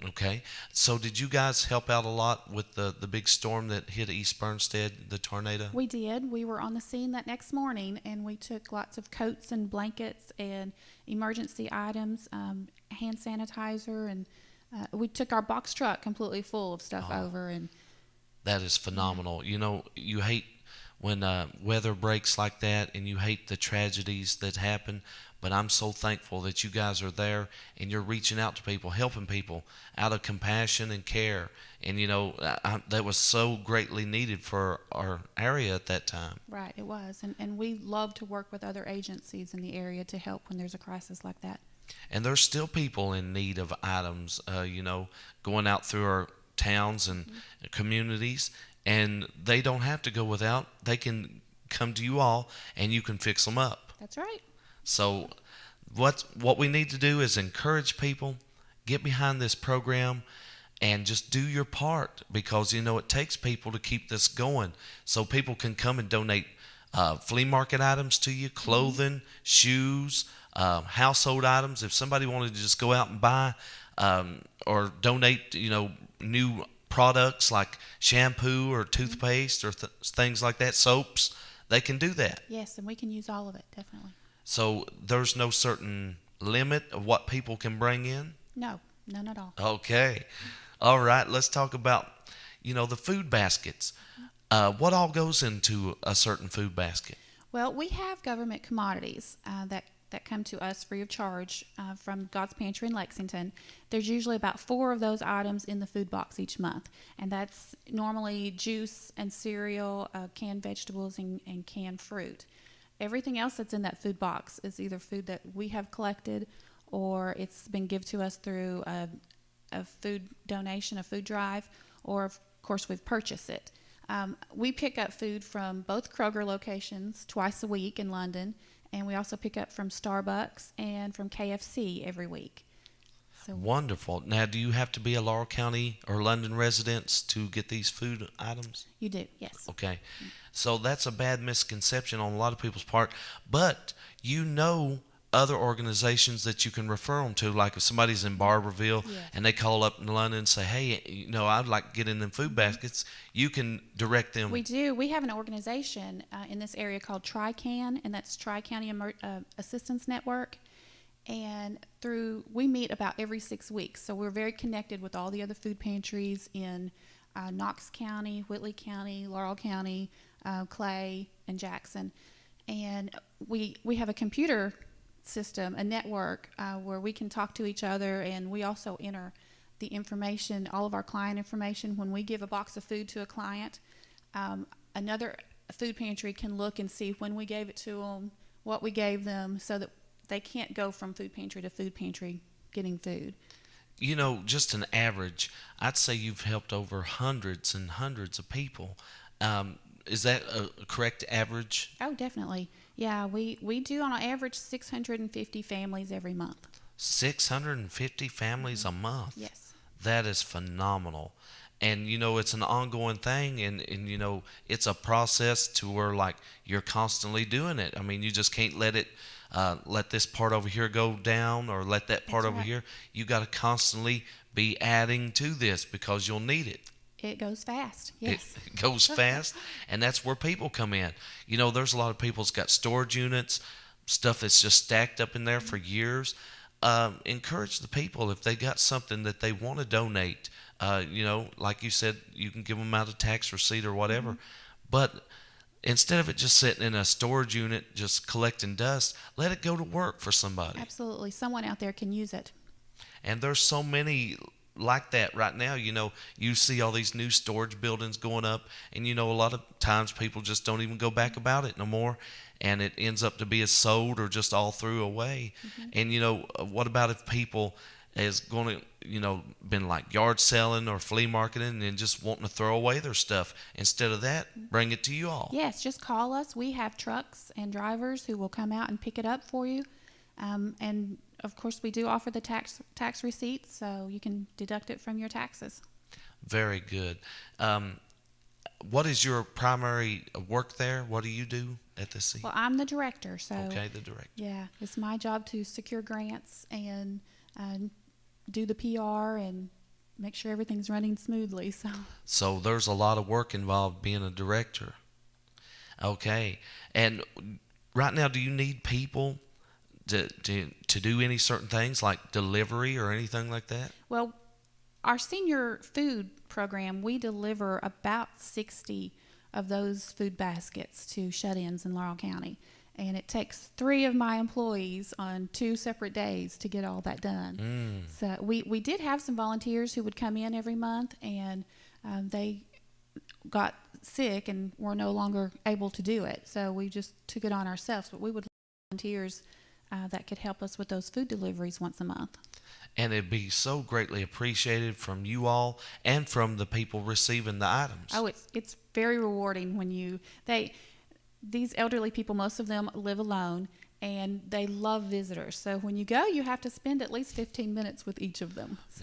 Okay. So did you guys help out a lot with the big storm that hit East Bernstead, the tornado? We did. We were on the scene that next morning, and we took lots of coats and blankets and emergency items, hand sanitizer, and we took our box truck completely full of stuff Oh, over. And that is yeah, phenomenal. You know, you hate when weather breaks like that, and you hate the tragedies that happen. But I'm so thankful that you guys are there and you're reaching out to people, helping people out of compassion and care. And you know, that was so greatly needed for our area at that time. right, it was. And we love to work with other agencies in the area to help when there's a crisis like that. And there's still people in need of items, going out through our towns and Hmm. communities, and they don't have to go without. They can come to you all, and you can fix them up. That's right. So, what we need to do is encourage people, get behind this program, and just do your part because you know it takes people to keep this going. So people can come and donate flea market items to you, Hmm. clothing, shoes, household items. If somebody wanted to just go out and buy or donate, new products like shampoo or Hmm. toothpaste or things like that, soaps, they can do that. Yes, and we can use all of it, definitely. So there's no certain limit of what people can bring in. No, none at all. Okay. All right. Let's talk about, the food baskets. What all goes into a certain food basket? Well, we have government commodities that come to us free of charge from God's Pantry in Lexington. There's usually about four of those items in the food box each month, and that's normally juice and cereal, canned vegetables, and canned fruit. Everything else that's in that food box is either food that we have collected or it's been given to us through a food donation, a food drive, or of course we've purchased it. We pick up food from both Kroger locations twice a week in London, and we also pick up from Starbucks and from KFC every week. So Wonderful. Now, do you have to be a Laurel County or London resident to get these food items? you do, yes. Okay. So that's a bad misconception on a lot of people's part. But you know other organizations that you can refer them to. Like if somebody's in Barberville Yes. and they call up in London and say, hey, I'd like to get in them food Hmm. baskets, you can direct them. We do. We have an organization in this area called TriCan, and that's Tri County Assistance Network. And we meet about every 6 weeks, so we're very connected with all the other food pantries in Knox County, Whitley County, Laurel County, Clay, and Jackson. And we have a computer system, a network where we can talk to each other, and we also enter the information, all of our client information. When we give a box of food to a client, another food pantry can look and see when we gave it to them, what we gave them, so that they can't go from food pantry to food pantry getting food. Just an average, I'd say you've helped over hundreds and hundreds of people. Is that a correct average? Oh, definitely. Yeah, we do on average 650 families every month. 650 families Hmm. a month. Yes. That is phenomenal. And it's an ongoing thing, and it's a process to where like you're constantly doing it. I mean, you just can't let this part over here go down or let that part That's over right. here. You got to constantly be adding to this because you'll need it. It goes fast. It Yes. goes fast, and that's where people come in. There's a lot of people's got storage units, stuff that's just stacked up in there for years. Encourage the people if they got something that they want to donate. Like you said, you can give them out a tax receipt or Hmm. whatever. But instead of it just sitting in a storage unit just collecting dust, let it go to work for somebody. Absolutely. Someone out there can use it. And there's so many like that right now. You see all these new storage buildings going up, and a lot of times people just don't even go back about it no more, and it ends up to be a sold or just all threw away. Hmm. And what about if people is going to been like yard selling or flea marketing and just wanting to throw away their stuff? Instead of that, bring it to you all. Yes, just call us. We have trucks and drivers who will come out and pick it up for you. And of course, we do offer the tax receipts, so you can deduct it from your taxes. Very good. um, what is your primary work there? What do you do at the C? Well, I'm the director, so Okay, the director. yeah, it's my job to secure grants and uh, do the PR and make sure everything's running smoothly. So there's a lot of work involved being a director. Okay. And right now, do you need people to do any certain things like delivery or anything like that? Well, our senior food program, we deliver about 60 of those food baskets to shut-ins in Laurel County. And it takes 3 of my employees on 2 separate days to get all that done. So we did have some volunteers who would come in every month, and they got sick and were no longer able to do it. So we just took it on ourselves. But we would volunteers that could help us with those food deliveries once a month. And it'd be so greatly appreciated from you all and from the people receiving the items. Oh, it's very rewarding when these elderly people, most of them live alone, and they love visitors. So when you go, you have to spend at least 15 minutes with each of them. So.